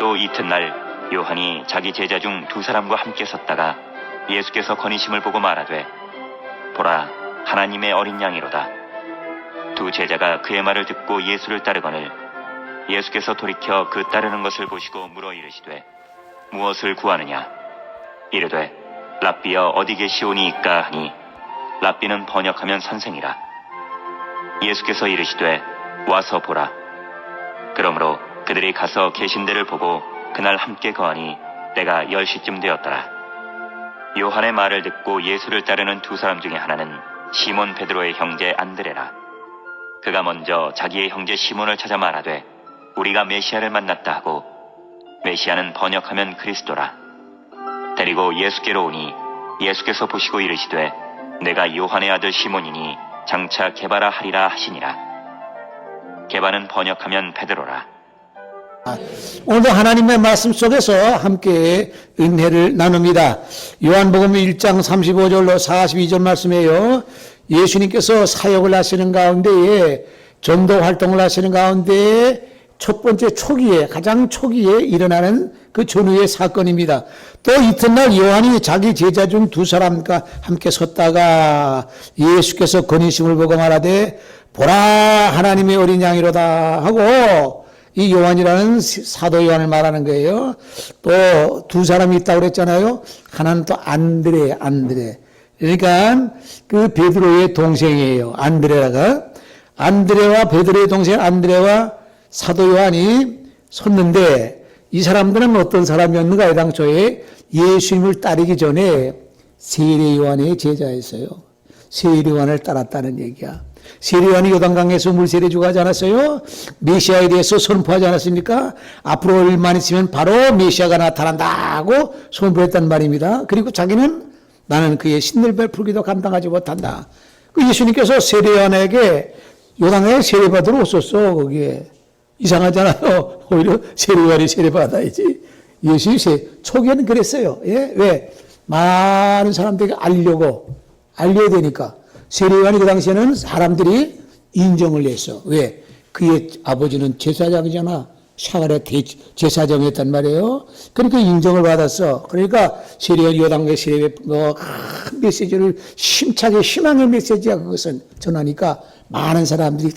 또 이튿날 요한이 자기 제자 중 두 사람과 함께 섰다가 예수께서 거니심을 보고 말하되 보라 하나님의 어린 양이로다. 두 제자가 그의 말을 듣고 예수를 따르거늘 예수께서 돌이켜 그 따르는 것을 보시고 물어 이르시되 무엇을 구하느냐. 이르되 랍비여 어디 계시오니이까 하니 랍비는 번역하면 선생이라. 예수께서 이르시되 와서 보라. 그러므로 그들이 가서 계신 데를 보고 그날 함께 거하니 때가 10시쯤 되었더라. 요한의 말을 듣고 예수를 따르는 두 사람 중에 하나는 시몬 베드로의 형제 안드레라. 그가 먼저 자기의 형제 시몬을 찾아 말하되 우리가 메시아를 만났다 하고 메시아는 번역하면 그리스도라. 데리고 예수께로 오니 예수께서 보시고 이르시되 내가 요한의 아들 시몬이니 장차 게바라 하리라 하시니라. 게바는 번역하면 베드로라. 오늘도 하나님의 말씀 속에서 함께 은혜를 나눕니다. 요한복음 1장 35절로 42절 말씀이에요. 예수님께서 사역을 하시는 가운데에 전도 활동을 하시는 가운데에 첫 번째 초기에 가장 초기에 일어나는 그 전후의 사건입니다. 또 이튿날 요한이 자기 제자 중 두 사람과 함께 섰다가 예수께서 거니심을 보고 말하되 보라 하나님의 어린 양이로다 하고 이 요한이라는 사도 요한을 말하는 거예요. 또 두 사람이 있다고 그랬잖아요. 하나는 또 안드레. 그러니까 그 베드로의 동생이에요. 안드레와 베드로의 동생 안드레와 사도 요한이 섰는데 이 사람들은 어떤 사람이었는가? 해당초에 예수님을 따르기 전에 세례 요한의 제자였어요. 세례 요한을 따랐다는 얘기야. 세례 요한이 요단강에서 물세례 주고 하지 않았어요? 메시아에 대해서 선포하지 않았습니까? 앞으로 얼마 있으면 바로 메시아가 나타난다 하고 선포했단 말입니다. 그리고 자기는 나는 그의 신을 베풀기도 감당하지 못한다. 그 예수님께서 세례 요한에게 요단강에 세례받으러 오셨어. 거기에 이상하잖아요. 오히려 세례 요한이 세례받아야지. 예수님 초기에는 그랬어요. 예? 왜? 많은 사람들에게 알려야 되니까. 세례 요한이 그 당시에는 사람들이 인정을 했어. 왜? 그의 아버지는 제사장이잖아. 샤갈의 제사장이었단 말이에요. 그러니까 인정을 받았어. 그러니까 세례 요한이 요단강에 세례 큰 메시지를 힘차게 희망의 메시지야 그것은 전하니까 많은 사람들이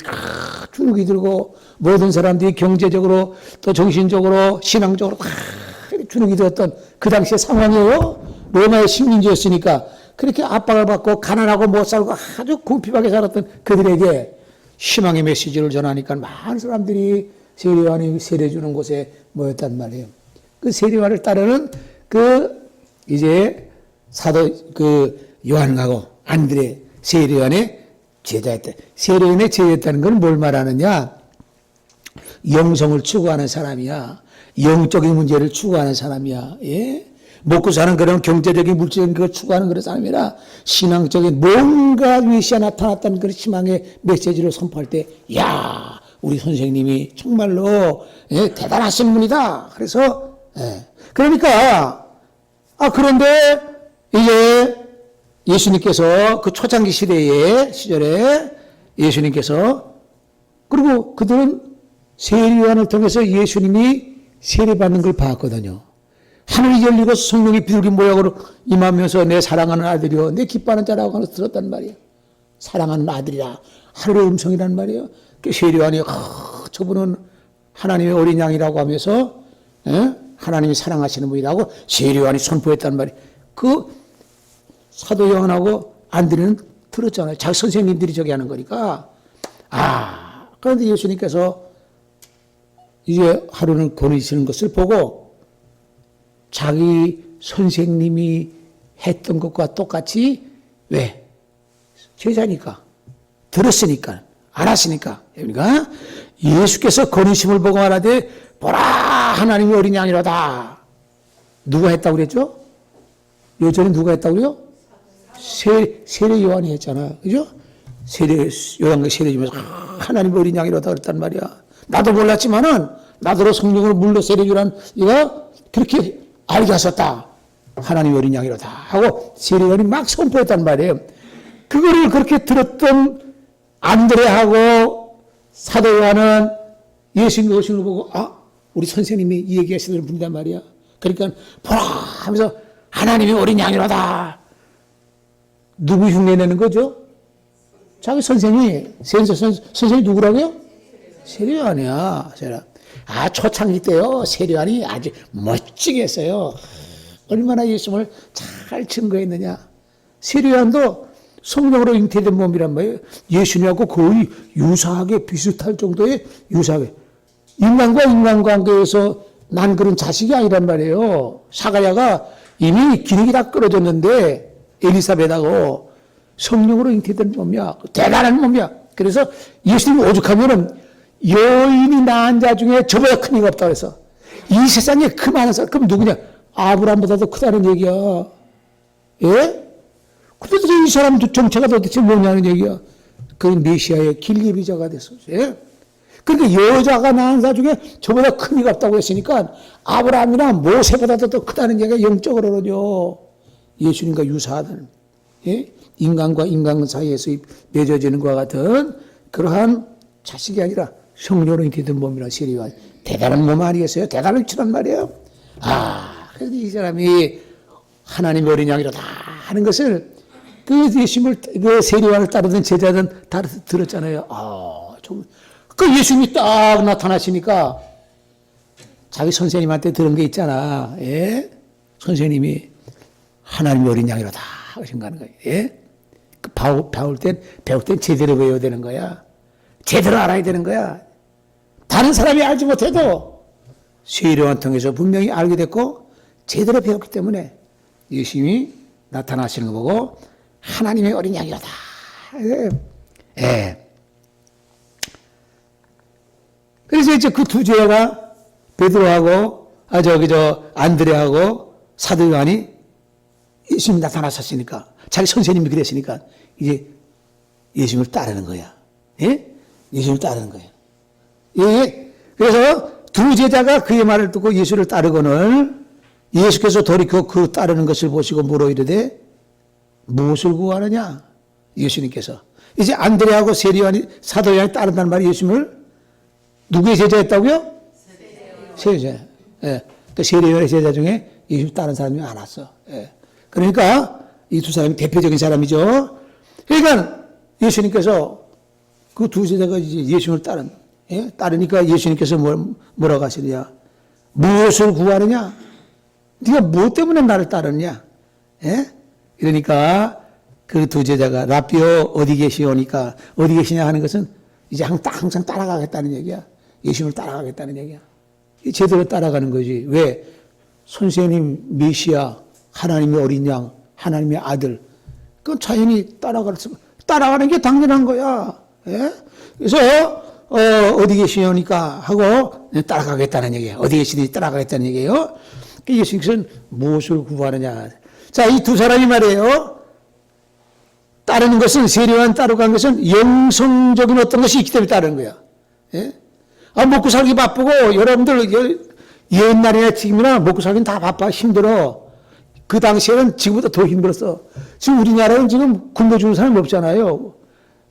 주눅이 들고 모든 사람들이 경제적으로 또 정신적으로 신앙적으로 주눅이 들었던 그 당시의 상황이에요. 로마의 식민지였으니까 그렇게 압박을 받고 가난하고 못 살고 아주 궁핍하게 살았던 그들에게 희망의 메시지를 전하니까 많은 사람들이 세례 요한이 세례 주는 곳에 모였단 말이에요. 그 세례 요한을 따르는 이제 사도 요한하고 안드레 세례 요한의 제자였다. 세례 요한의 제자였다는 건 뭘 말하느냐? 영성을 추구하는 사람이야. 영적인 문제를 추구하는 사람이야. 예? 먹고 사는 그런 경제적인 물질적인 걸 추구하는 그런 사람이 아니라 신앙적인 뭔가 메시아 나타났다는 그런 희망의 메시지를 선포할 때, 야, 우리 선생님이 정말로 대단하신 분이다. 그래서 그러니까 그런데 이제 예수님께서 그 초창기 시절에 예수님께서 그리고 그들은 세례 요한을 통해서 예수님이 세례받는 걸 봤거든요. 하늘이 열리고 성령이 비둘기 모양으로 임하면서 내 사랑하는 아들이요 내 기뻐하는 자라고 하는 들었단 말이에요. 사랑하는 아들이라 하늘의 음성이란 말이에요. 세례 요한이 저분은 하나님의 어린 양이라고 하면서 하나님이 사랑하시는 분이라고 세례 요한이 선포했단 말이에요. 그 사도 요한하고 안드레는 들었잖아요. 자기 선생님들이 저기 하는 거니까. 그런데 예수님께서 이제 하루는 거느리시는 것을 보고 자기 선생님이 했던 것과 똑같이 왜? 제자니까. 들었으니까. 알았으니까. 그러니까 예수께서 거느리심을 보고 말하되 보라 하나님의 어린 양이로다. 누가 했다고 그랬죠? 요전에 누가 했다고 그래요? 세례 요한이 했잖아. 그죠? 요한과 세례 주면서 하나님의 어린 양이로다 그랬단 말이야. 나도 몰랐지만은 나더러 성령을 물로 세례 주라는 이가 그렇게 알게 하셨다. 하나님의 어린 양이로다 하고 세례 요한이 막 선포했단 말이에요. 그거를 그렇게 들었던 안드레하고 사도 요한은 예수님 오신 걸 보고 우리 선생님이 얘기하시는 분이단 말이야. 그러니까 보라 하면서 하나님이 어린 양이로다. 누구 흉내내는 거죠? 자기 선생이, 선생이 누구라고요? 세례요한이야. 아, 초창기 때요. 세례요한이 아주 멋지게 했어요. 얼마나 예수님을 잘 증거했느냐. 세례요한도 성령으로 잉태된 몸이란 말이에요. 예수님하고 거의 유사하게 비슷할 정도의 유사하게. 인간과 인간관계에서 난 그런 자식이 아니란 말이에요. 사가랴가 이미 기능이 다 끊어졌는데 엘리사벳하고 성령으로 잉태된 몸이야. 대단한 몸이야. 그래서 예수님이 오죽하면은 여인이 낳은 자 중에 저보다 큰 이가 없다고 해서 이 세상에 그 많은 사람, 그럼 누구냐? 아브라함보다도 크다는 얘기야. 예? 근데 이 사람 정체가 도대체 뭐냐는 얘기야. 그 메시아의 길리비자가 됐어. 예? 그러니까 여자가 낳은 자 중에 저보다 큰 이가 없다고 했으니까 아브라함이나 모세보다도 더 크다는 얘기가 영적으로는요. 예수님과 유사하다는, 예? 인간과 인간 사이에서 맺어지는 것과 같은 그러한 자식이 아니라 성령으로 잉태된 몸이라 세례요한. 대단한 몸 아니겠어요? 대단한 치란 말이에요. 아, 그래서 이 사람이 하나님의 어린 양이로다 하는 것을 그 예수님을, 그 세례요한을 따르던 제자들은 다 들었잖아요. 아, 그 예수님이 딱 나타나시니까 자기 선생님한테 들은 게 있잖아. 예? 선생님이 하나님의 어린 양이로다 하신다는 거예요. 예? 그 배울 땐 제대로 외워야 되는 거야. 제대로 알아야 되는 거야. 다른 사람이 알지 못해도 세례요한 통해서 분명히 알게 됐고 제대로 배웠기 때문에 예수님이 나타나시는 거 보고 하나님의 어린 양이로다. 예. 예. 그래서 이제 그 두 제자가 베드로하고 안드레하고 사도 요한이 예수님이 나타나셨으니까 자기 선생님이 그랬으니까 이제 예수님을 따르는 거야. 예? 예수님을 따르는 거예요. 예. 그래서 두 제자가 그의 말을 듣고 예수를 따르거늘 예수께서 돌이켜 그 따르는 것을 보시고 물어 이르되 무엇을 구하느냐? 예수님께서. 이제 안드레하고 세례요한이 사도 요한이 따른다는 말이 예수님을 누구의 제자였다고요? 세례자. 예. 그 세례요한의 제자 중에 예수님 따른 사람이 많았어. 예. 그러니까 이 두 사람이 대표적인 사람이죠. 그러니까 예수님께서 그 두 제자가 이제 예수님을 따르니까 예수님께서 뭐라고 하시느냐? 무엇을 구하느냐? 네가 무엇 때문에 나를 따르느냐? 예? 그러니까 그 두 제자가 라비오 어디 계시오니까 어디 계시냐 하는 것은 이제 항상 따라가겠다는 얘기야. 예수님을 따라가겠다는 얘기야. 제대로 따라가는 거지. 왜? 선생님, 메시아, 하나님의 어린 양, 하나님의 아들. 그건 자연히 따라가는 게 당연한 거야. 예? 그래서 어디 계시오니까 하고 따라가겠다는 얘기예요. 어디 계시든지 따라가겠다는 얘기예요. 예수님께서는 무엇을 구하느냐. 자, 이 두 사람이 말이에요. 따르는 것은, 세례요한 따르고 간 것은 영성적인 어떤 것이 있기 때문에 따르는 거야. 예? 아, 먹고 살기 바쁘고, 여러분들 옛날이나 지금이나 먹고 살기는 다 바빠, 힘들어. 그 당시에는 지금보다 더 힘들었어. 지금 우리나라는 지금 굶어 죽는 사람이 없잖아요.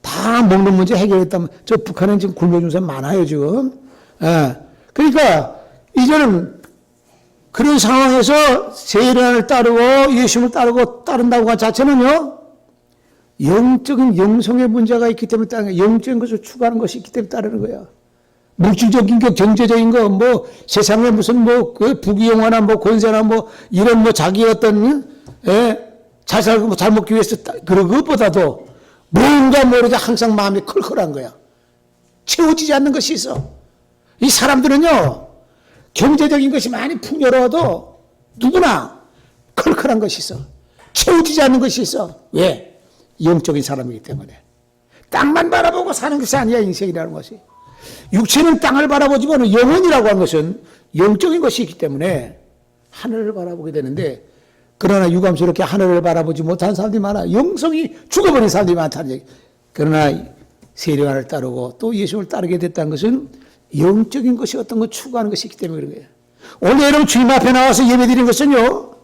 다 먹는 문제 해결했다면, 저 북한은 지금 굶어 죽는 사람 많아요, 지금. 예. 그러니까, 이제는 그런 상황에서 세례요한을 따르고 예수님을 따른다고 한 자체는요, 영적인 영성의 문제가 있기 때문에 따르는 거야. 영적인 것을 추구하는 것이 있기 때문에 따르는 거야. 물질적인 거, 경제적인 거, 뭐, 세상에 무슨 그 부귀영화나 권세나 이런 자기 어떤, 잘 살고 잘 먹기 위해서, 그런 것보다도 뭔가 모르게 항상 마음이 컬컬한 거야. 채워지지 않는 것이 있어. 이 사람들은요, 경제적인 것이 많이 풍요로워도 누구나 컬컬한 것이 있어. 채워지지 않는 것이 있어. 왜? 영적인 사람이기 때문에. 땅만 바라보고 사는 것이 아니야, 인생이라는 것이. 육체는 땅을 바라보지만 영혼이라고 하는 것은 영적인 것이 있기 때문에 하늘을 바라보게 되는데, 그러나 유감스럽게 하늘을 바라보지 못하는 사람들이 많아. 영성이 죽어버린 사람들이 많다는 얘기. 그러나 세례요한을 따르고 또 예수를 따르게 됐다는 것은 영적인 것이 어떤 걸 추구하는 것이 있기 때문에 그런 거예요. 오늘 여러분 주님 앞에 나와서 예배드리는 것은요,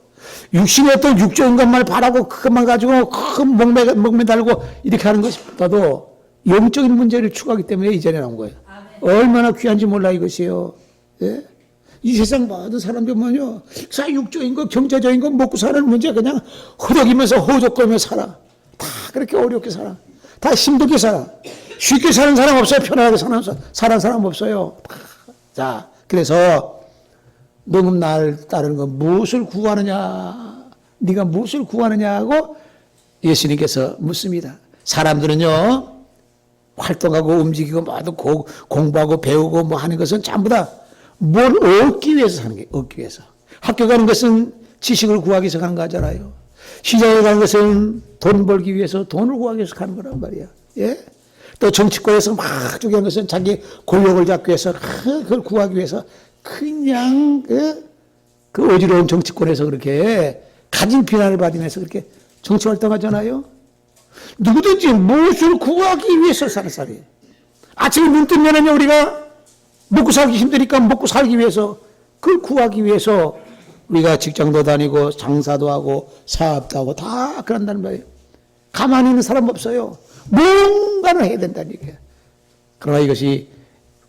육신의 어떤 육적인 것만 바라고 그것만 가지고 큰 목매 달고 이렇게 하는 것보다도 영적인 문제를 추구하기 때문에 이 자리에 나온 거예요. 얼마나 귀한지 몰라 이것이요. 예? 이 세상 모든 사람들은요, 사육적인 거, 경제적인 거, 먹고 사는 문제 그냥 허덕이면서 호적거리면서 살아. 다 그렇게 어렵게 살아. 다 힘들게 살아. 쉽게 사는 사람 없어요. 편하게 사는 사람 없어요. 자, 그래서 너는 나를 따르는 건 무엇을 구하느냐? 네가 무엇을 구하느냐 하고 예수님께서 묻습니다. 사람들은요, 활동하고 움직이고 모두 공부하고 배우고 뭐 하는 것은 전부 다 뭘 얻기 위해서 하는 게 얻기 위해서. 학교 가는 것은 지식을 구하기 위해서 가는 거잖아요. 시장에 가는 것은 돈 벌기 위해서 돈을 구하기 위해서 가는 거란 말이야. 예? 또 정치권에서 막 쪼개는 것은 자기 권력을 잡기 위해서 그걸 구하기 위해서 그냥 그 어지러운 정치권에서 그렇게 가진 비난을 받으면서 그렇게 정치 활동하잖아요. 누구든지 무엇을 구하기 위해서 사는 사람이에요. 아침에 눈 뜨면은요, 우리가 먹고 살기 힘드니까 먹고 살기 위해서, 그걸 구하기 위해서 우리가 직장도 다니고 장사도 하고 사업도 하고 다 그런다는 말이에요. 가만히 있는 사람 없어요. 뭔가를 해야 된다는 얘기예요. 그러나 이것이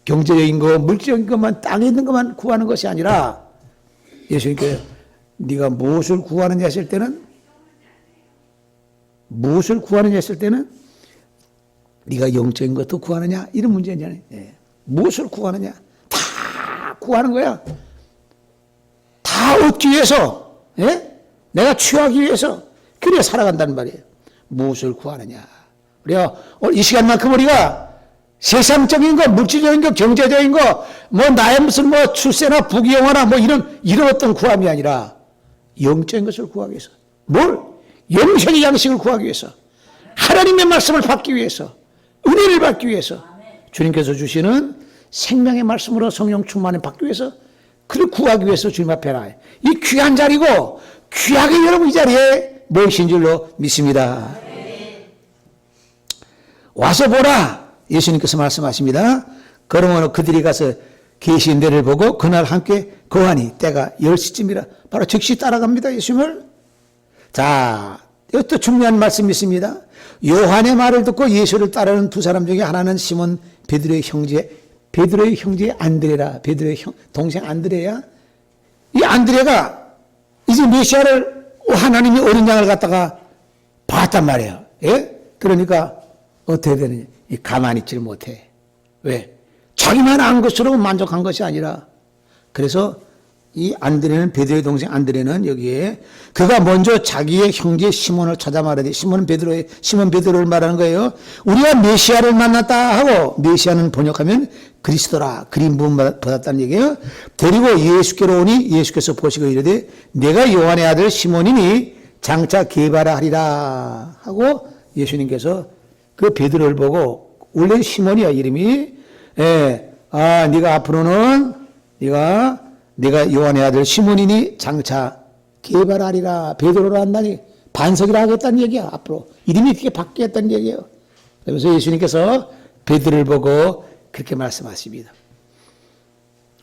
경제적인 거, 물질적인 것만, 땅에 있는 것만 구하는 것이 아니라 예수님께서 네가 무엇을 구하느냐 했을 때는 네가 영적인 것도 구하느냐 이런 문제잖아요. 예. 무엇을 구하느냐 다 구하는 거야. 다 얻기 위해서, 예? 내가 취하기 위해서 그래 살아간다는 말이에요. 무엇을 구하느냐. 우리가 이 시간만큼 우리가 세상적인 거, 물질적인 거, 경제적인 거, 뭐 나의 무슨 뭐 출세나 부귀영화나 뭐 이런 어떤 구함이 아니라 영적인 것을 구하기 위해서. 뭘? 영생의 양식을 구하기 위해서. 하나님의 말씀을 받기 위해서. 은혜를 받기 위해서. 주님께서 주시는 생명의 말씀으로 성령 충만을 받기 위해서, 그를 구하기 위해서 주님 앞에 나와요. 이 귀한 자리고 귀하게 여러분 이 자리에 모이신 줄로 믿습니다. 와서 보라. 예수님께서 말씀하십니다. 그러므로 그들이 가서 계신 데를 보고 그날 함께 거하니 때가 10시쯤이라 바로 즉시 따라갑니다. 예수님을. 자, 이것도 중요한 말씀이 있습니다. 요한의 말을 듣고 예수를 따르는 두 사람 중에 하나는 시몬 베드로의 형제 안드레라. 베드로의 동생 안드레야. 이 안드레가 이제 메시아를 하나님이 어린 양을 갖다가 봤단 말이에요. 예? 그러니까 어떻게 되느냐. 가만히 있지를 못해. 왜? 자기만 안 것으로 만족한 것이 아니라, 그래서 이 안드레는, 베드로의 동생 안드레는 여기에 그가 먼저 자기의 형제 시몬을 찾아 말하되, 시몬 베드로를 말하는 거예요. 우리가 메시아를 만났다 하고, 메시아는 번역하면 그리스도라, 그림 부음 받았다는 얘기예요. 데리고 예수께로 오니 예수께서 보시고 이르되 내가 요한의 아들 시몬이니 장차 게바라 하리라 하고, 예수님께서 그 베드로를 보고, 원래 시몬이야 이름이. 예, 네가 앞으로는 네가 요한의 아들 시몬이니 장차 게바라리라. 베드로를 한다니 반석이라 하겠다는 얘기야. 앞으로 이름이 어떻게 바뀌겠다는 얘기예요. 그래서 예수님께서 베드로를 보고 그렇게 말씀하십니다.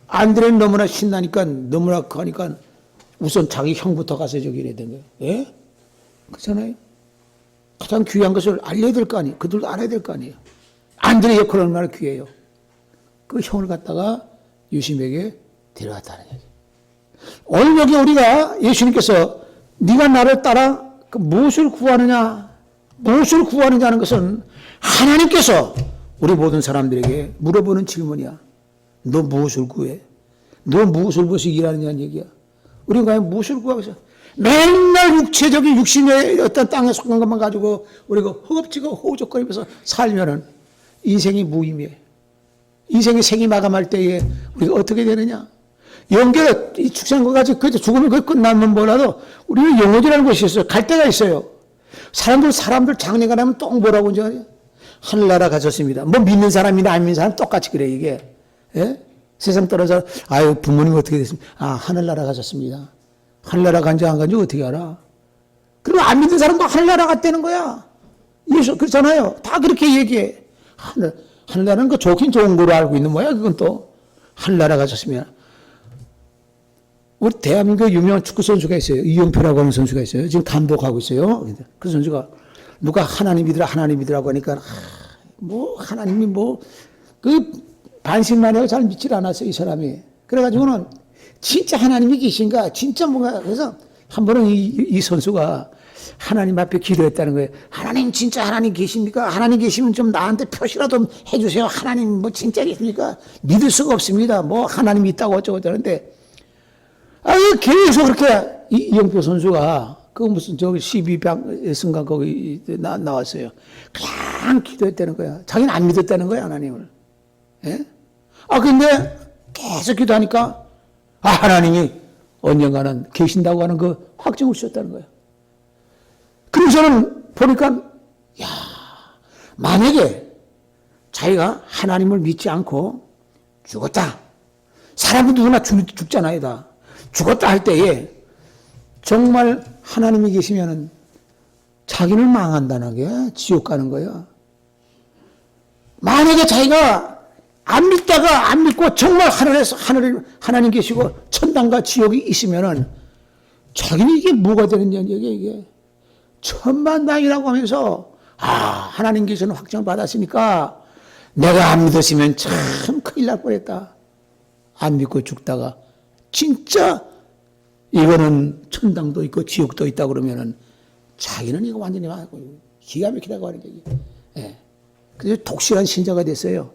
안드레는 너무나 신나니까, 너무나 가니까 우선 자기 형부터 가서 저기 이래야 된 거예요. 예? 그렇잖아요. 가장 귀한 것을 알려야 될 거 아니에요. 그들도 알아야 될 거 아니에요. 안드레 역할은 얼마나 귀해요. 그 형을 갖다가 예수님에게 데려왔다는 얘기. 오늘 여기 우리가 예수님께서 네가 나를 따라 무엇을 구하느냐, 무엇을 구하느냐는 것은 하나님께서 우리 모든 사람들에게 물어보는 질문이야. 너 무엇을 구해? 너 무엇을 위해서 일하느냐는 얘기야. 우리가 과연 무엇을 구하고 있어? 맨날 육체적인 육신의 어떤 땅에 속한 것만 가지고 우리가 허겁지겁 호적거리면서 살면은 인생이 무의미해. 인생의 생이 마감할 때에 우리가 어떻게 되느냐? 영계 이 축생과 같이 그 죽으면 그 끝나면 뭐라도 우리는 영혼이라는 것이 있어요. 갈 데가 있어요. 사람들 장례가 나면 똥 뭐라고 이제 하늘나라 가셨습니다. 뭐 믿는 사람이나 안 믿는 사람 똑같이 그래 이게. 예? 세상 떨어져 아유 부모님 어떻게 됐습니까? 하늘나라 가셨습니다. 하늘나라 간지 안 간지 어떻게 알아? 그리고 안 믿는 사람도 하늘나라 갔다는 거야. 예수 그렇잖아요. 다 그렇게 얘기해. 하늘나라는 그 좋긴 좋은 거로 알고 있는 거야. 그건 또 하늘나라 가셨습니다. 우리 대한민국 유명한 축구 선수가 있어요. 이용표라고 하는 선수가 있어요. 지금 감독하고 있어요. 그 선수가 누가 하나님 믿으라고 하니까 하나님이 그 반신만 해도 잘 믿질 않았어요. 이 사람이. 그래가지고는 진짜 하나님이 계신가? 진짜 뭔가. 그래서 한 번은 이 선수가 하나님 앞에 기도했다는 거예요. 하나님 진짜 하나님 계십니까? 하나님 계시면 좀 나한테 표시라도 해주세요. 하나님 뭐 진짜 계십니까? 믿을 수가 없습니다. 뭐 하나님 있다고 어쩌고 저러는데 계속 그렇게 이영표 선수가 그 무슨 저기 12강 순간 거기 나왔어요. 그냥 기도했다는 거야. 자기는 안 믿었다는 거야 하나님을. 예? 근데 계속 기도하니까 하나님이 언젠가는 계신다고 하는 그 확증을 주셨다는 거야. 그래서 저는 보니까 만약에 자기가 하나님을 믿지 않고 죽었다. 사람은 누구나 죽잖아요 다. 죽었다 할 때에 정말 하나님이 계시면은 자기는 망한다는 게 지옥 가는 거야. 만약에 자기가 안 믿다가 안 믿고 정말 하늘에서 하나님 계시고 천당과 지옥이 있으면은 자기는 이게 뭐가 되느냐 이게 천만다행이라고 하면서 하나님 계시는 확증을 받았으니까 내가 안 믿었으면 참 큰일 날 뻔했다. 안 믿고 죽다가 진짜 이거는 천당도 있고 지옥도 있다 그러면은 자기는 이거 완전히 기가 막히다고 하는 얘기. 예. 그래서 독실한 신자가 됐어요.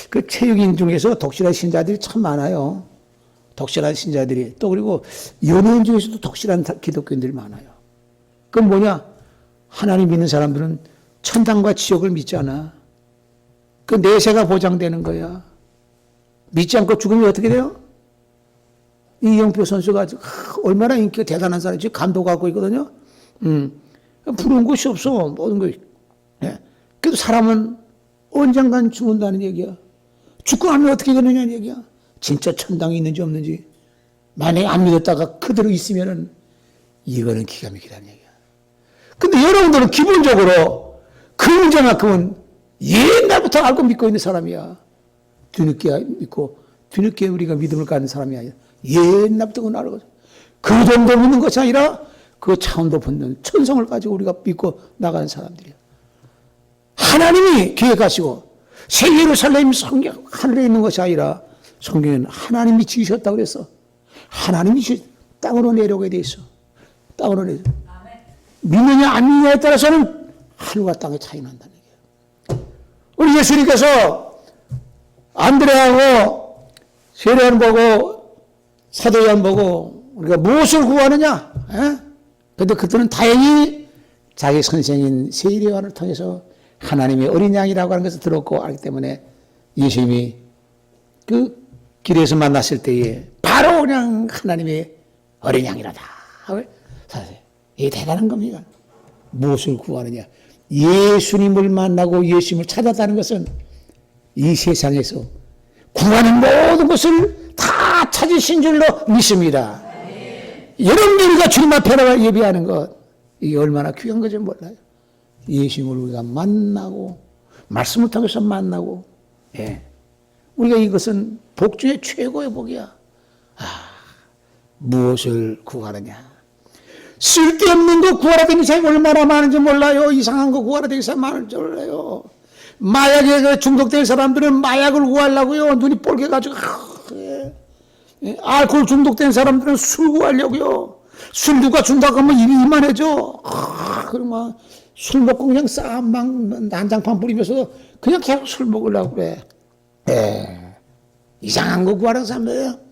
그 체육인 중에서 독실한 신자들이 참 많아요. 독실한 신자들이. 또 그리고 연예인 중에서도 독실한 기독교인들이 많아요. 그건 뭐냐? 하나님 믿는 사람들은 천당과 지옥을 믿지 않아. 그 내세가 보장되는 거야. 믿지 않고 죽으면 어떻게 돼요? 이영표 선수가 얼마나 인기가 대단한 사람이지. 감독하고 있거든요. 부러운 것이 없어. 모든 거. 예. 그래도 사람은 언젠간 죽는다는 얘기야. 죽고 나면 어떻게 되느냐는 얘기야. 진짜 천당이 있는지 없는지. 만약에 안 믿었다가 그대로 있으면은 이거는 기가 막히다는 얘기야. 근데 여러분들은 기본적으로 그 문제만큼은 옛날부터 알고 믿고 있는 사람이야. 뒤늦게 믿고, 뒤늦게 우리가 믿음을 갖는 사람이 아니야. 옛날부터 그건 알고. 그 정도 믿는 것이 아니라 그 차원도 벗는 천성을 가지고 우리가 믿고 나가는 사람들이야. 하나님이 계획하시고 새 예루살렘 성경 하늘에 있는 것이 아니라 성경에는 하나님이 지으셨다고 그랬어. 하나님이 땅으로 내려오게 돼 있어. 땅으로 내려. 믿느냐 안 믿느냐에 따라서는 하늘과 땅의 차이 난다는 얘기예요. 우리 예수님께서 안드레하고 세례요한 보고 사도 요한 보고 우리가 무엇을 구하느냐? 그런데 그들은 다행히 자기 선생인 세례요한을 통해서 하나님의 어린 양이라고 하는 것을 들었고 알기 때문에 예수님이 그 길에서 만났을 때에 바로 그냥 하나님의 어린 양이라다. 이게 대단한 겁니다. 무엇을 구하느냐? 예수님을 만나고 예수님을 찾았다는 것은 이 세상에서 구하는 모든 것을 다 찾으신 줄로 믿습니다. 여러분들과 주님 앞에 나가 예배하는 것, 이게 얼마나 귀한 건지 몰라요. 예수님을 우리가 만나고 말씀을 통해서 만나고, 우리가 이것은 복 중에 최고의 복이야. 무엇을 구하느냐? 쓸데없는 거 구하라 되는 사람이 얼마나 많은지 몰라요. 이상한 거 구하라 되는 사람이 많은지 몰라요. 마약에 중독된 사람들은 마약을 구하려고요. 눈이 뻘개가지고. 알코올 중독된 사람들은 술 구하려고요. 술 누가 준다고 하면 입이 이만해져. 그러면 술 먹고 그냥 막 난장판 부리면서 그냥 계속 술 먹으려고 그래. 이상한 거 구하는 사람들이에요.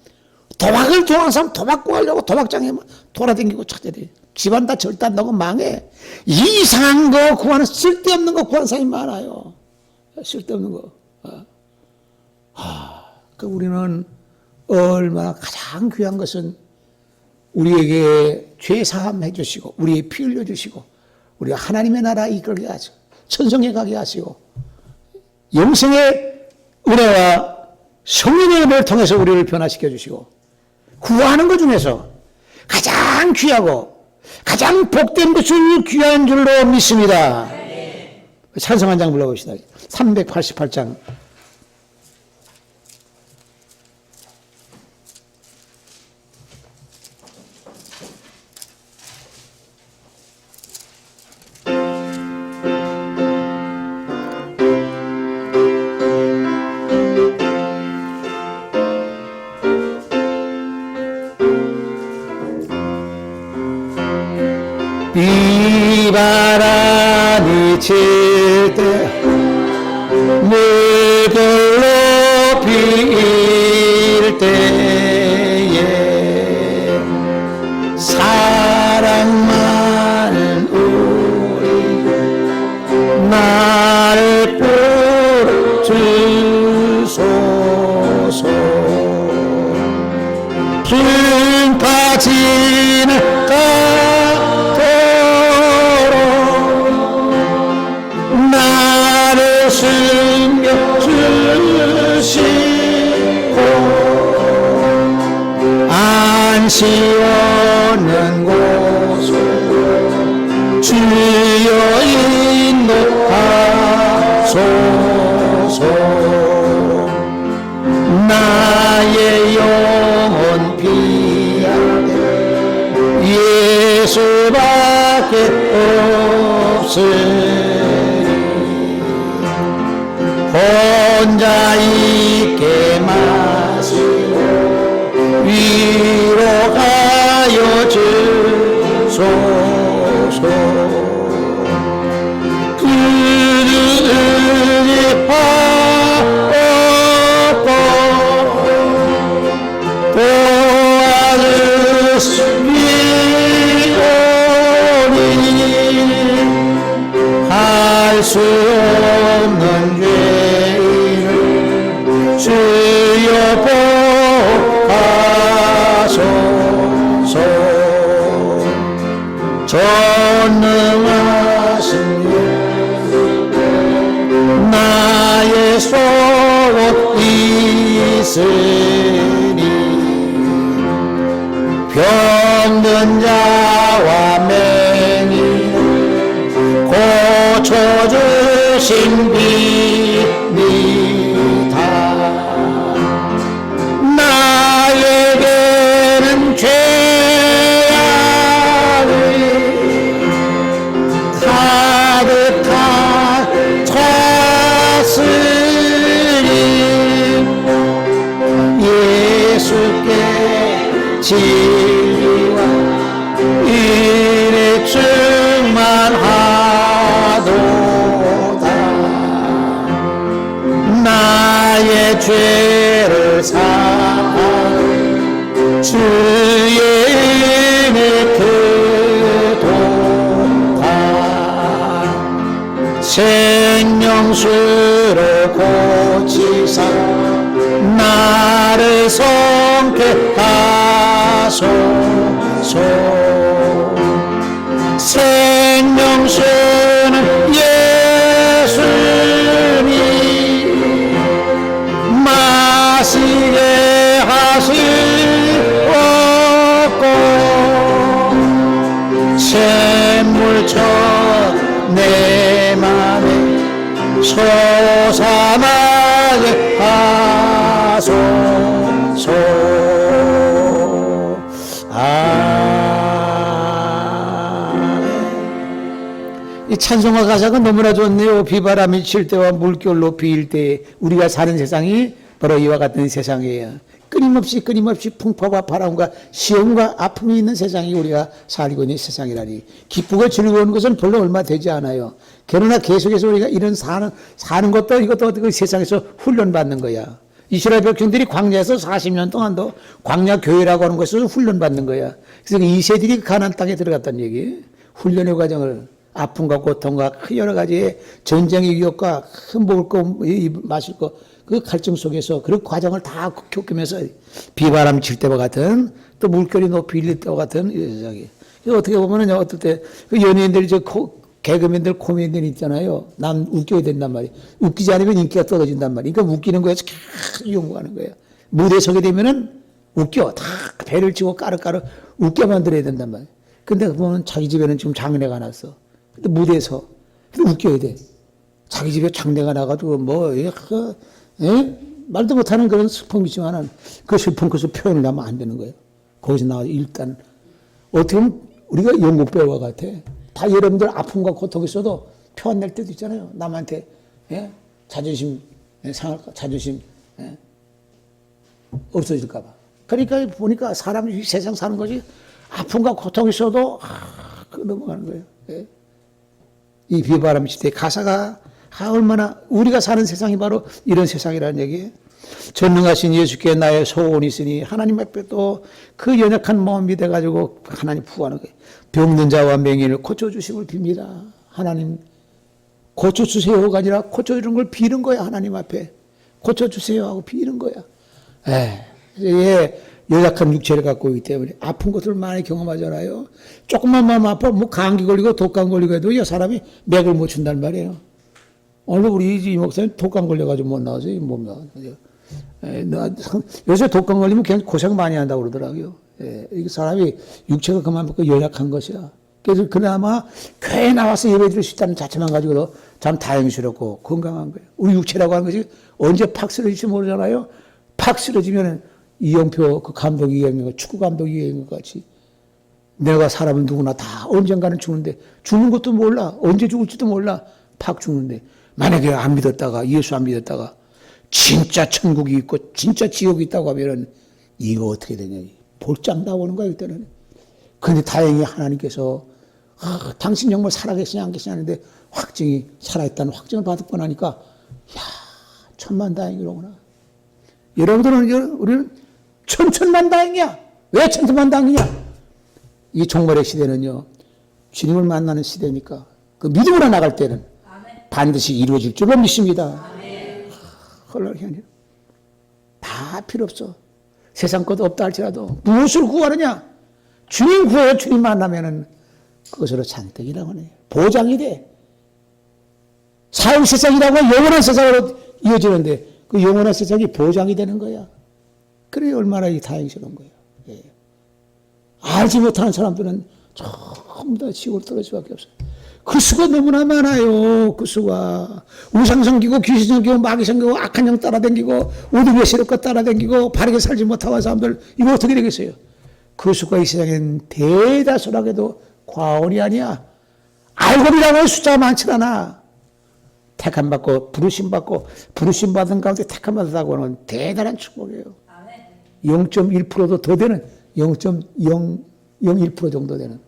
도박을 좋아하는 사람 도박 구하려고 도박장에 돌아다니고 찾아야 돼. 집안 다 절단다고 망해. 이상한 거 구하는, 쓸데없는 거 구하는 사람이 많아요. 쓸데없는 거. 그 우리는 얼마나 가장 귀한 것은 우리에게 죄 사함해 주시고, 우리의 피 흘려 주시고, 우리가 하나님의 나라 이끌게 하시고, 천성에 가게 하시고, 영생의 은혜와 성령의 은혜를 통해서 우리를 변화시켜 주시고, 구하는 것 중에서 가장 귀하고 가장 복된 것을 귀한 줄로 믿습니다. 찬송 한 장 불러봅시다. 388장. 비바람이 칠 때 물결로 빌 때에 사랑 많은 우리 나를 풀어주소서. 긴 파지는 가도록 나를 숨겨주시고 안시 없는 곳으로 주여 인도하소서. 나의 영혼 피하되 예수밖에 없으니 혼자 있게 마시고 위로하여 주소서. 그들이 하옵고 도와주시오니 할 수 없는 죄를 주여 복하소서. 전능하신 나의 소원 있으니 병든 자와 맹인을 고쳐주신 비니다. 나에게는 죄악이 가득한 찼으니 예수께 진리와 은혜 충만하도다. 나의 죄를 사하여 주의 은혜 그도다. 생명수로 고치사 나를 성케 하소서. 생명수는 예수님 마시게 하시옵고 샘물처럼 내 맘에 솟아나게 하소서. 이 찬송가 가사가 너무나 좋네요. 비바람이 칠 때와 물결로 비일 때 우리가 사는 세상이 바로 이와 같은 세상이에요. 끊임없이 풍파와 바람과 시험과 아픔이 있는 세상이 우리가 살고 있는 세상이라니. 기쁘고 즐거운 것은 별로 얼마 되지 않아요. 그러나 계속해서 우리가 이런 사는 것도 이것도 어떻게 세상에서 훈련받는 거야. 이스라엘 백성들이 광야에서 40년 동안도 광야 교회라고 하는 것에서 훈련받는 거야. 그래서 이 세들이 가나안 땅에 들어갔다는 얘기. 훈련의 과정을 아픔과 고통과 여러 가지의 전쟁의 위협과 먹을 거 마실 거 그 갈증 속에서 그런 과정을 다 겪으면서 비바람 칠 때와 같은 또 물결이 높이 일릴 때와 같은 이 세상이. 어떻게 보면은 어떨 때 그 연예인들 개그맨들 코미디언 있잖아요. 남 웃겨야 된단 말이에요. 웃기지 않으면 인기가 떨어진단 말이에요. 그러니까 웃기는 거에서 계속 연구하는 거예요. 무대에 서게 되면은 웃겨. 다 배를 치고 까르까르 웃게 만들어야 된단 말이에요. 근데 보면 자기 집에는 지금 장례가 났어. 근데 무대에서 웃겨야 돼. 자기 집에 장례가 나가지고 말도 못하는 그런 슬픔이지만은 그 슬픈 것을 표현을 하면 안 되는 거예요. 거기서 나와서 일단 어떻게 보면 우리가 연극 배우와 같아. 다 여러분들 아픔과 고통이 있어도 표현될 때도 있잖아요. 남한테 자존심 상할까, 자존심 없어질까 봐. 그러니까 보니까 사람이 세상 사는 것이 아픔과 고통이 있어도 넘어가는 거예요. 예. 이 비바람 시대 가사가 얼마나 우리가 사는 세상이 바로 이런 세상이라는 얘기예요. 전능하신 예수께 나의 소원이 있으니 하나님 앞에 또 그 연약한 마음 믿어가지고 하나님 구하는 거예요. 병든 자와 맹인을 고쳐주심을 빕니다. 하나님 고쳐주세요가 아니라 고쳐주는 걸 비는 거야. 하나님 앞에 고쳐주세요 하고 비는 거야. 예, 연약한 육체를 갖고 있기 때문에 아픈 것을 많이 경험하잖아요. 조금만 마음 아파 뭐 감기 걸리고 독감 걸리고 해도 이 사람이 맥을 못 춘단 말이에요. 오늘 우리 이 목사님 독감 걸려가지고 못 나와서 못 나와서. 요새 독감 걸리면 그냥 고생 많이 한다고 그러더라고요. 예, 이 사람이 육체가 그만큼 연약한 것이야. 그래서 그나마 교회에 나와서 예배 드릴 수 있다는 자체만 가지고도 참 다행스럽고 건강한 거예요. 우리 육체라고 하는 것이 언제 팍 쓰러질지 모르잖아요. 팍 쓰러지면 이영표 그 감독이 얘기한 거, 축구 감독이 얘기한 것 같이 내가 사람은 누구나 다 언젠가는 죽는데 죽는 것도 몰라. 언제 죽을지도 몰라. 팍 죽는데 만약에 안 믿었다가 예수 안 믿었다가 진짜 천국이 있고 진짜 지옥이 있다고 하면은 이거 어떻게 되냐. 볼장 나오는 거야 그때는. 그런데 다행히 하나님께서 당신 정말 살아계시냐 안 계시냐 하는데 확증이 살아있다는 확증을 받고 나니까 야 천만다행이로구나. 여러분들은 우리는 천천만다행이야. 왜 천천만다행이냐. 이 종말의 시대는요 주님을 만나는 시대니까 그 믿음으로 나갈 때는 반드시 이루어질 줄로 믿습니다. 헐렁이 아니라 다 필요 없어. 세상 것 없다 할지라도 무엇을 구하느냐. 주님 구해요. 주님 만나면은 그것으로 잔뜩이라고 하네요. 보장이 돼. 사형 세상이라고 영원한 세상으로 이어지는데 그 영원한 세상이 보장이 되는 거야. 그래 얼마나 이 다행스러운 거예요. 예. 알지 못하는 사람들은 전부 다 지옥으로 떨어질 수밖에 없어요. 그 수가 너무나 많아요. 그 수가 우상 섬기고 귀신 섬기고 마귀 섬기고 악한 영 따라다니고 오두개 새롭고 따라다니고 바르게 살지 못하는 사람들 이거 어떻게 되겠어요? 그 수가 이 세상엔 대다수라고도 과언이 아니야. 알고 보면 숫자가 많지 않아. 택함 받고 부르심 받고 부르심 받은 가운데 택함 받았다고 하는 대단한 축복이에요. 0.1%도 더 되는 0.001% 정도 되는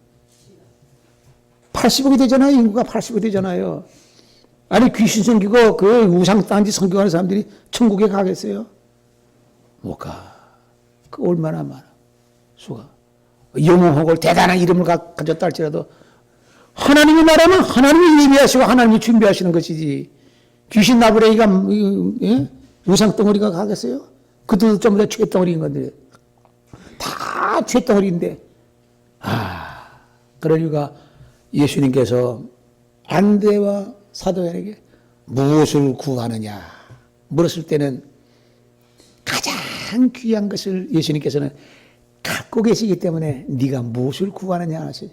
80억이 되잖아요. 인구가 80억이 되잖아요. 아니 귀신 섬기고 그 우상 딴지 섬기하는 사람들이 천국에 가겠어요? 못 가. 그 얼마나 많아. 수가. 영웅혹을 대단한 이름을 가졌다 할지라도 하나님이 말하면 하나님이 예비하시고 하나님이 준비하시는 것이지 귀신 나부레이가 예? 우상 덩어리가 가겠어요? 그들도 전부 다 죄덩어리인 건데 다 죄덩어리인데 그러니까 예수님께서 안대와 사도에게 무엇을 구하느냐 물었을 때는 가장 귀한 것을 예수님께서는 갖고 계시기 때문에 네가 무엇을 구하느냐 하시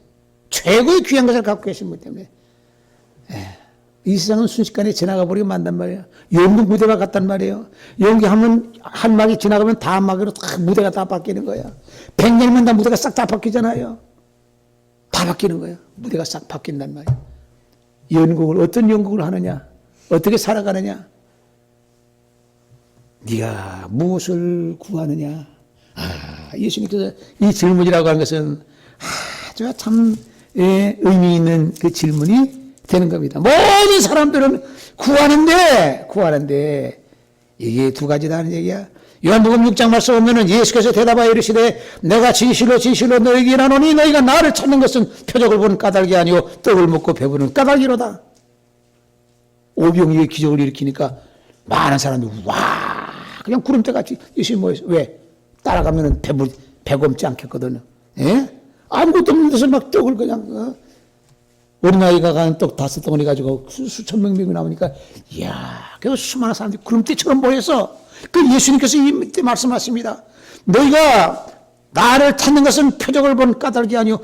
최고의 귀한 것을 갖고 계신 분 때문에 이 세상은 순식간에 지나가 버리고 만단 말이에요. 연극 무대가 같단 말이에요. 연기하면 한 막이 지나가면 다음 막으로 다 무대가 다 바뀌는 거야. 100년이면 다 무대가 싹 다 바뀌잖아요. 다 바뀌는 거예요. 무대가 싹 바뀐단 말이에요. 연극을 어떤 연극을 하느냐 어떻게 살아가느냐 네가 무엇을 구하느냐 예수님께서 이 질문이라고 하는 것은 아주 참 의미 있는 그 질문이 되는 겁니다. 모든 사람들은 구하는데 이게 두 가지다는 얘기야. 요한복음 6장 말씀 보면은 예수께서 대답하여 이르시되 내가 진실로 너희에게 이르노니 너희가 나를 찾는 것은 표적을 보는 까닭이 아니요 떡을 먹고 배부르는 까닭이로다. 오병이의 기적을 일으키니까 많은 사람들이 와 그냥 구름대같이 예수님 모여서 왜 따라가면은 배고프지 않겠거든요. 예? 아무것도 없는 데서 막 떡을 그냥 어린아이가 가는 떡 5덩어리 가지고 수천 명이 나오니까 이야 그 수많은 사람들이 구름대처럼 모여서 그 예수님께서 이때 말씀하십니다. 너희가 나를 찾는 것은 표적을 본 까닭이 아니요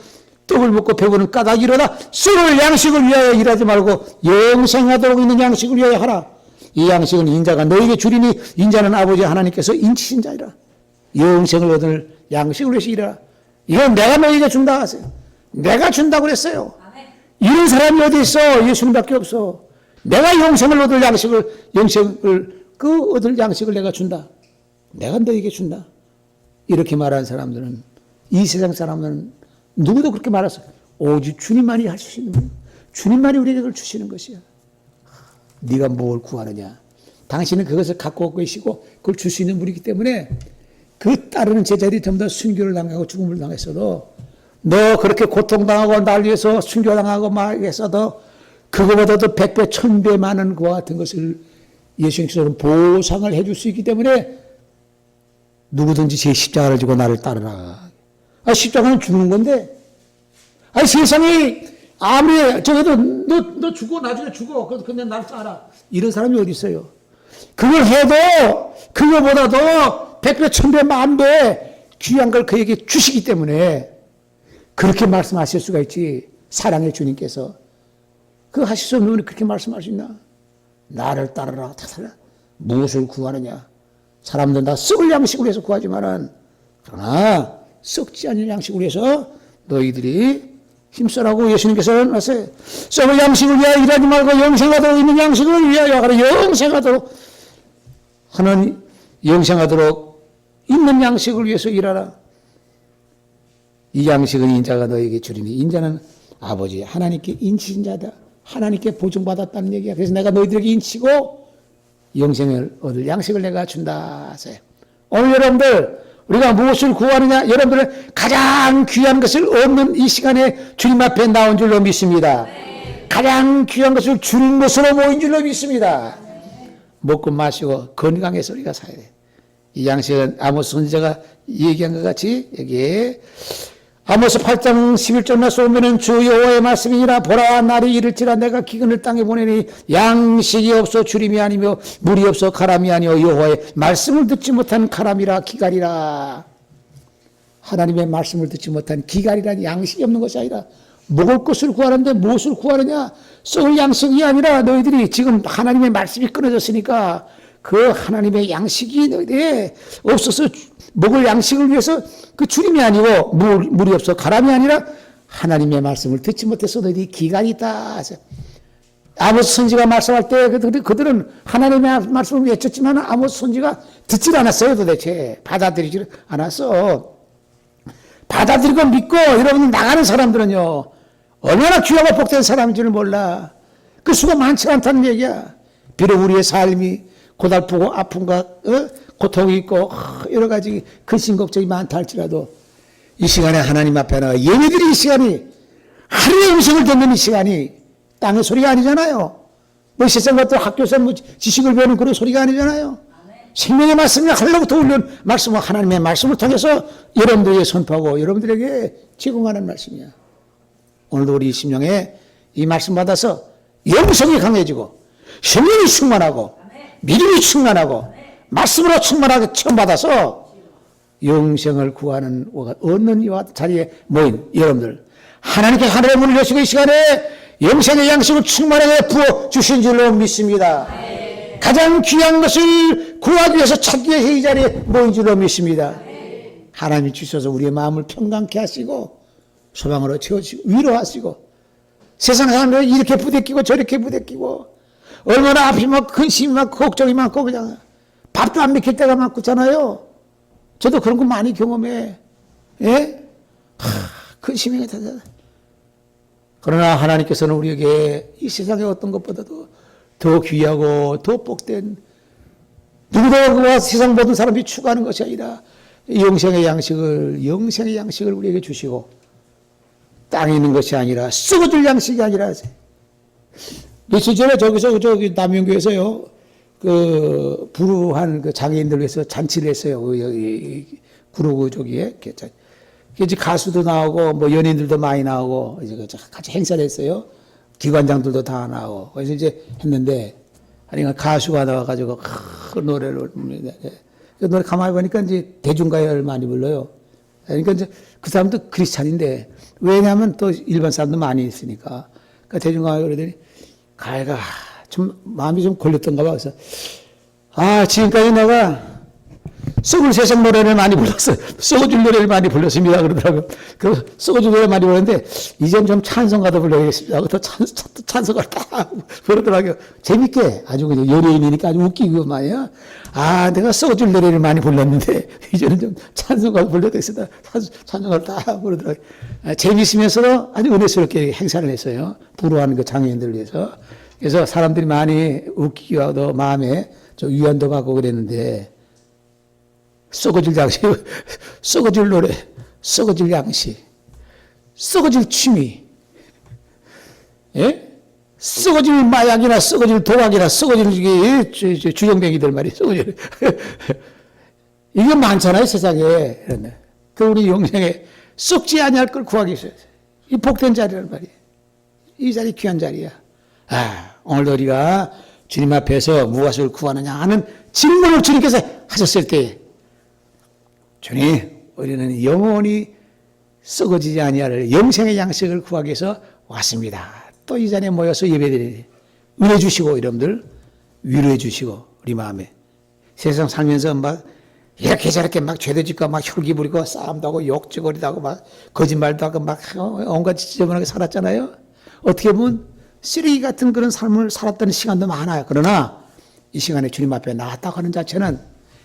떡을 먹고 배부르는 까닭이로다. 썩을 양식을 위하여 일하지 말고 영생하도록 있는 양식을 위하여 하라. 이 양식은 인자가 너희에게 주리니 인자는 아버지 하나님께서 인치신 자이라. 영생을 얻을 양식을 위해서 일하라. 이건 내가 너희에게 준다 하세요. 내가 준다고 그랬어요. 이런 사람이 어디 있어? 예수님밖에 없어. 내가 영생을 얻을 양식을 내가 준다. 내가 너에게 준다. 이렇게 말하는 사람들은 이 세상 사람들은 누구도 그렇게 말했어요. 오직 주님만이 할 수 있는 거예요. 주님만이 우리에게 그걸 주시는 것이야. 네가 뭘 구하느냐. 당신은 그것을 갖고 계시고 그걸 줄 수 있는 분이기 때문에 그 따르는 제자들이 전부 다 순교를 당하고 죽음을 당했어도 너 그렇게 고통당하고 날 위해서 순교당하고 막 했어도 그거보다도 100배, 1000배 많은 그와 같은 것을 예수님께서는 보상을 해줄 수 있기 때문에 누구든지 제 십자가를 지고 나를 따르라. 십자가는 죽는 건데 세상이 아무리 저기도 너 죽어 나중에 죽어 근데 나를 따라 이런 사람이 어디 있어요. 그걸 해도 그거보다도 100배, 1000배, 만배 귀한 걸 그에게 주시기 때문에 그렇게 말씀하실 수가 있지. 사랑의 주님께서 그 하실 수 없는 분이 그렇게 말씀할 수 있나? 나를 따르라. 무엇을 구하느냐? 사람들은 다 썩을 양식으로 해서 구하지만은 그러나 썩지 않는 양식으로 해서 너희들이 힘써라고 예수님께서는 하세요. 썩을 양식을 위하여 일하지 말고 영생하도록 있는 양식을 위하여 하라. 영생하도록 하는 영생하도록 있는 양식을 위해서 일하라. 이 양식은 인자가 너에게 주리니 인자는 아버지 하나님께 인치신 자다. 하나님께 보증받았다는 얘기야. 그래서 내가 너희들에게 인치고 영생을 얻을 양식을 내가 준다 하세요. 오늘 여러분들 우리가 무엇을 구하느냐? 여러분들은 가장 귀한 것을 얻는 이 시간에 주님 앞에 나온 줄로 믿습니다. 가장 귀한 것을 주는 것으로 모인 줄로 믿습니다. 먹고 마시고 건강해서 우리가 살아야 돼. 이 양식은 아모스 선지자가 얘기한 것 같이 여기에 아모스 8장 11절만 쏘면은 주 여호와의 말씀이니라. 보라 날이 이를지라 내가 기근을 땅에 보내니 양식이 없어 주림이 아니며 물이 없어 가람이 아니요 여호와의 말씀을 듣지 못한 가람이라 기갈이라. 하나님의 말씀을 듣지 못한 기갈이란 양식이 없는 것이 아니라 먹을 것을 구하는데 무엇을 구하느냐? 썩을 양식이 아니라 너희들이 지금 하나님의 말씀이 끊어졌으니까 그 하나님의 양식이 너희들이 없어서 먹을 양식을 위해서 그 주림이 아니고 물이 없어 가람이 아니라 하나님의 말씀을 듣지 못해서 너희들이 기간이 있다. 아모스 선지가 말씀할 때 그들은 하나님의 말씀을 외쳤지만 아모스 선지가 듣질 않았어요. 도대체 받아들이지 않았어. 받아들이고 믿고 여러분 나가는 사람들은요 얼마나 귀하고 복된 사람인지를 몰라. 그 수가 많지 않다는 얘기야. 비록 우리의 삶이 고달프고 아픔과 고통이 있고 여러 가지 근심 걱정이 많다 할지라도 이 시간에 하나님 앞에 나가 예배드릴 이 시간이 하루의 음성을 듣는 이 시간이 땅의 소리가 아니잖아요. 뭐 세상 같은 학교에서 뭐 지식을 배우는 그런 소리가 아니잖아요. 생명의 말씀이 하늘로부터 올려온 말씀은 하나님의 말씀을 통해서 여러분들에게 선포하고 여러분들에게 제공하는 말씀이야. 오늘도 우리 심령에 이 말씀 받아서 영성이 강해지고 성령이 충만하고 믿음이 충만하고 말씀으로 충만하게 처음 받아서 영생을 구하는 얻는 이와 자리에 모인 여러분들 하나님께 하늘의 문을 여시고 이 시간에 영생의 양식을 충만하게 부어주신 줄로 믿습니다. 가장 귀한 것을 구하기 위해서 찾기 위해서 이 자리에 모인 줄로 믿습니다. 하나님이 주셔서 우리의 마음을 평강케 하시고 소망으로 채워주시고 위로하시고 세상 사람들은 이렇게 부대끼고 저렇게 부대끼고 얼마나 앞이 막 근심이 많고 걱정이 많고 그냥 밥도 안 먹힐 때가 많잖아요. 저도 그런 거 많이 경험해. 예? 근심이 다. 그러나 하나님께서는 우리에게 이 세상의 어떤 것보다도 더 귀하고 더 복된 누구도 그와 세상 모든 사람이 추구하는 것이 아니라 영생의 양식을 우리에게 주시고 땅에 있는 것이 아니라 썩어질 양식이 아니라 며칠 전에 저기 남영교에서요 그 불우한 그 장애인들 위해서 잔치를 했어요. 구로구 저기에 이제 가수도 나오고 뭐 연예인들도 많이 나오고 이제 같이 행사를 했어요. 기관장들도 다 나오고 그래서 이제 했는데 아니 가수가 나와가지고 그 노래를 부르는데 그 노래 가만히 보니까 이제 대중가요를 많이 불러요. 그러니까 이제 그 사람도 크리스찬인데 왜냐하면 또 일반 사람도 많이 있으니까 그러니까 대중가요 그러더니 가요가 좀 마음이 좀 걸렸던가 봐. 그래서 지금까지 내가 썩을 세상 노래를 많이 불렀어요. 썩어줄 노래를 많이 불렀습니다. 그러더라고요. 그 썩어줄 노래 많이 부르는데, 이젠 좀 찬송가도 불러야겠습니다. 또 찬송가를 딱 부르더라고요. 재밌게, 아주 그냥 연예인이니까 아주 웃기고 말이야. 아, 내가 썩어줄 노래를 많이 불렀는데, 이제는 좀 찬송가도 불러야 되겠다. 찬송가를 딱 부르더라고요. 재밌으면서도 아주 은혜스럽게 행사를 했어요. 부러워하는 그 장애인들을 위해서. 그래서 사람들이 많이 웃기기도 하고 마음에 좀 위안도 받고 그랬는데, 썩어질 양식, 썩어질 노래, 썩어질 양식, 썩어질 취미, 예? 썩어질 마약이나 썩어질 도박이나 썩어질 주정뱅이들 말이에요. 썩어질. 이게 많잖아요, 세상에. 그 우리 영생에 썩지 아니할 걸 구하기 위해서. 이 복된 자리란 말이에요. 이 자리 귀한 자리야. 아, 오늘도 우리가 주님 앞에서 무엇을 구하느냐 하는 질문을 주님께서 하셨을 때, 주님, 우리는 영원히 썩어지지 아니할 영생의 양식을 구하기 위해서 왔습니다. 또 이 자리에 모여서 예배드리니 은혜 주시고, 여러분들 위로해 주시고, 우리 마음에 세상 살면서 막 이렇게 저렇게 막 죄도 짓고 막 혈기 부리고 싸움도 하고 욕지거리도 하고 막 거짓말도 하고 막 온갖 지저분하게 살았잖아요. 어떻게 보면 쓰레기 같은 그런 삶을 살았던 시간도 많아요. 그러나 이 시간에 주님 앞에 나왔다고 하는 자체는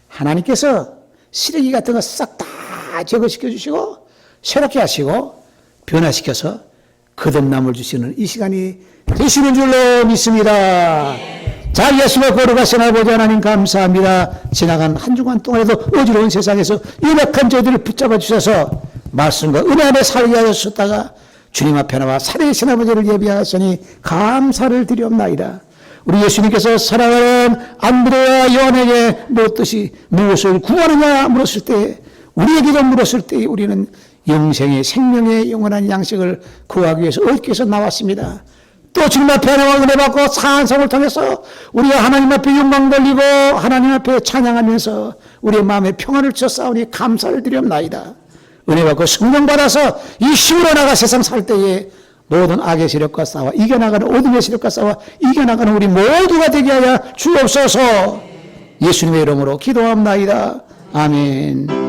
하나님께서 쓰레기 같은 거 싹 다 제거시켜 주시고 새롭게 하시고 변화시켜서 거듭남을 주시는 이 시간이 되시는 줄로 믿습니다. 자, 예수가 걸어가신 아버지 하나님 감사합니다. 지나간 한 주간 동안에도 어지러운 세상에서 연약한 저희들을 붙잡아 주셔서 말씀과 은혜 안에 살게 하셨다가 주님 앞에 나와 살아계신 아버지를 예비하시니 감사를 드리옵나이다. 우리 예수님께서 사랑하는 안드레와 요한에게 묻듯이 무엇을 구하느냐 물었을 때, 우리에게도 물었을 때 우리는 영생의 생명의 영원한 양식을 구하기 위해서 얻기 위해서 나왔습니다. 또 주님 앞에 나와 은혜 받고 찬송을 통해서 우리가 하나님 앞에 영광 돌리고 하나님 앞에 찬양하면서 우리의 마음에 평안을 주셔 싸우니 감사를 드리옵나이다. 은혜 받고 성령 받아서 이 힘으로 나가 세상 살 때에 모든 악의 세력과 싸워 이겨나가는 어둠의 세력과 싸워 이겨나가는 우리 모두가 되게 하여 주옵소서. 예수님의 이름으로 기도합나이다. 아멘.